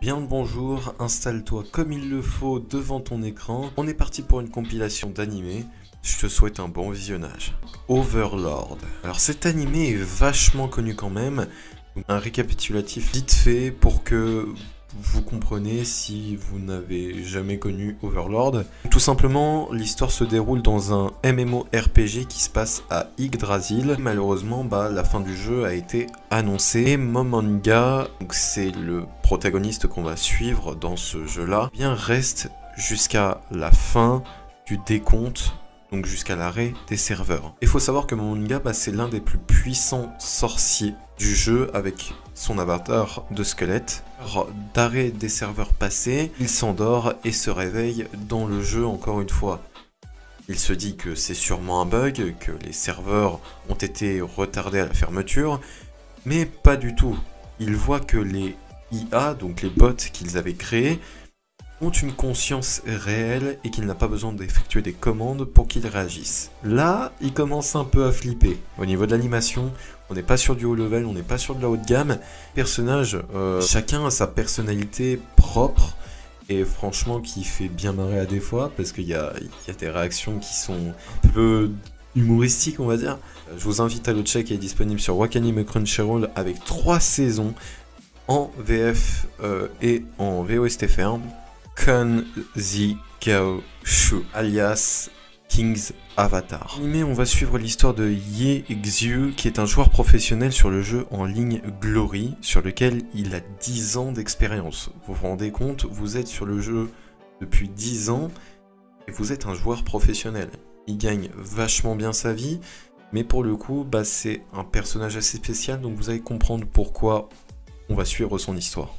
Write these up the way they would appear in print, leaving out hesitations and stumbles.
Bien le bonjour, installe-toi comme il le faut devant ton écran. On est parti pour une compilation d'animés. Je te souhaite un bon visionnage. Overlord. Alors cet animé est vachement connu quand même. Un récapitulatif vite fait pour que vous compreniez si vous n'avez jamais connu Overlord. Tout simplement, l'histoire se déroule dans un MMORPG qui se passe à Yggdrasil. Malheureusement, la fin du jeu a été annoncée. Et Momonga, donc c'est le protagoniste qu'on va suivre dans ce jeu-là, bien reste jusqu'à la fin du décompte, donc jusqu'à l'arrêt des serveurs. Il faut savoir que Momonga, c'est l'un des plus puissants sorciers du jeu avec son avatar de squelette. D'arrêt des serveurs passés, il s'endort et se réveille dans le jeu encore une fois. Il se dit que c'est sûrement un bug, que les serveurs ont été retardés à la fermeture, mais pas du tout. Il voit que les IA, donc les bots qu'ils avaient créés, ont une conscience réelle et qu'il n'a pas besoin d'effectuer des commandes pour qu'ils réagissent. Là, il commence un peu à flipper. Au niveau de l'animation, on n'est pas sur du haut level, on n'est pas sur de la haute gamme. Personnage, chacun a sa personnalité propre et franchement qui fait bien marrer à des fois parce qu'il y a des réactions qui sont un peu humoristiques, on va dire. Je vous invite à le check, il est disponible sur Wakanim Crunchyroll avec 3 saisons en VF et en VOST ferme. Kun Zi Gao Shu, alias King's Avatar. Animé, on va suivre l'histoire de Ye Xiu, qui est un joueur professionnel sur le jeu en ligne Glory, sur lequel il a 10 ans d'expérience. Vous vous rendez compte, vous êtes sur le jeu depuis 10 ans, et vous êtes un joueur professionnel. Il gagne vachement bien sa vie, mais pour le coup, c'est un personnage assez spécial, donc vous allez comprendre pourquoi on va suivre son histoire.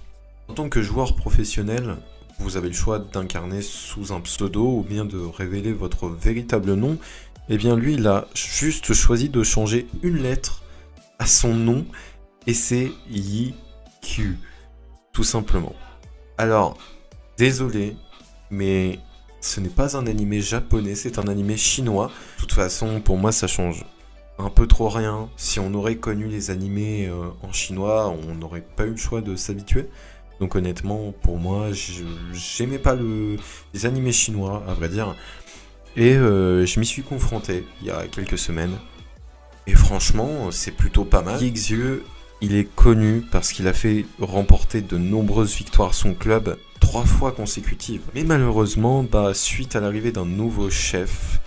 En tant que joueur professionnel, vous avez le choix d'incarner sous un pseudo ou bien de révéler votre véritable nom. Et bien lui, il a juste choisi de changer une lettre à son nom et c'est Yi Q, tout simplement. Alors, désolé, mais ce n'est pas un animé japonais, c'est un animé chinois. De toute façon, pour moi, ça change un peu trop rien. Si on aurait connu les animés en chinois, on n'aurait pas eu le choix de s'habituer. Donc honnêtement, pour moi, j'aimais pas les animés chinois, à vrai dire. Et je m'y suis confronté il y a quelques semaines. Et franchement, c'est plutôt pas mal. Ye Xiu, il est connu parce qu'il a fait remporter de nombreuses victoires à son club 3 fois consécutives. Mais malheureusement, suite à l'arrivée d'un nouveau chef,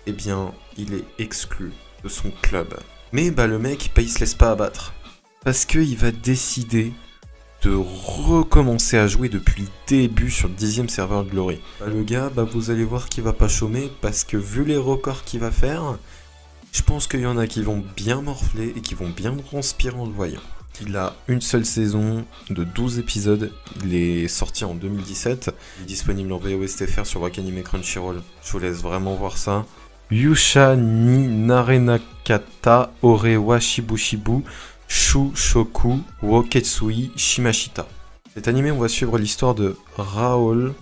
eh bien, il est exclu de son club. Mais le mec, il se laisse pas abattre. Parce qu'il va décider de recommencer à jouer depuis le début sur le 10e serveur de Glory. Le gars, vous allez voir qu'il va pas chômer parce que vu les records qu'il va faire, je pense qu'il y en a qui vont bien morfler et qui vont bien transpirer en le voyant. Il a une seule saison de 12 épisodes, il est sorti en 2017, il est disponible en VOSTFR sur Wakanim Crunchyroll, je vous laisse vraiment voir ça. Yusha ni Narenakata Orewa Shibushibu Shu Shoku Woketsui Shimashita. Cet animé, on va suivre l'histoire de Raoul,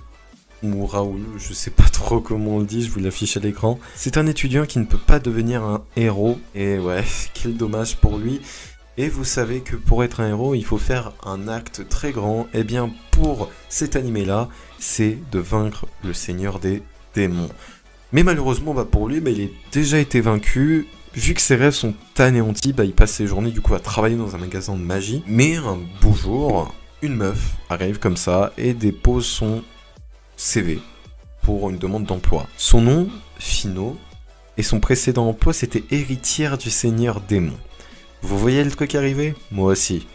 ou Raoul, je sais pas trop comment on le dit, je vous l'affiche à l'écran. C'est un étudiant qui ne peut pas devenir un héros, et ouais, quel dommage pour lui. Et vous savez que pour être un héros, il faut faire un acte très grand. Et bien pour cet animé-là, c'est de vaincre le seigneur des démons. Mais malheureusement, pour lui, il a déjà été vaincu. Vu que ses rêves sont anéantis, il passe ses journées du coup à travailler dans un magasin de magie. Mais un beau jour, une meuf arrive comme ça et dépose son CV pour une demande d'emploi. Son nom, Fino, et son précédent emploi, c'était héritière du seigneur démon. Vous voyez le truc arriver? Moi aussi.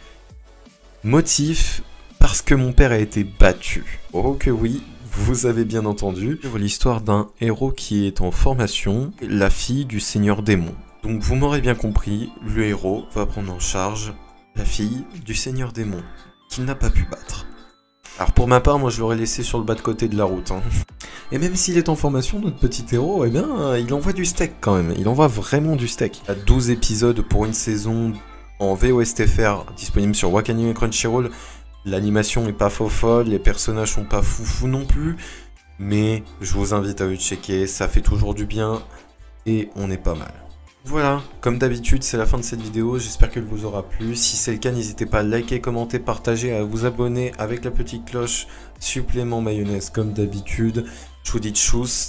Motif, parce que mon père a été battu. Oh que oui, vous avez bien entendu. L'histoire d'un héros qui est en formation, la fille du seigneur démon. Donc vous m'aurez bien compris, le héros va prendre en charge la fille du seigneur démon, qu'il n'a pas pu battre. Alors pour ma part, moi je l'aurais laissé sur le bas de côté de la route. Et même s'il est en formation, notre petit héros, il envoie du steak quand même. Il envoie vraiment du steak. Il y a 12 épisodes pour une saison en VOSTFR, disponible sur Wakanim Crunchyroll. L'animation n'est pas folle, les personnages sont pas foufou non plus. Mais je vous invite à le checker, ça fait toujours du bien et on est pas mal. Voilà, comme d'habitude, c'est la fin de cette vidéo, j'espère qu'elle vous aura plu. Si c'est le cas, n'hésitez pas à liker, commenter, partager, à vous abonner avec la petite cloche, supplément mayonnaise comme d'habitude. Je vous dis tchuss.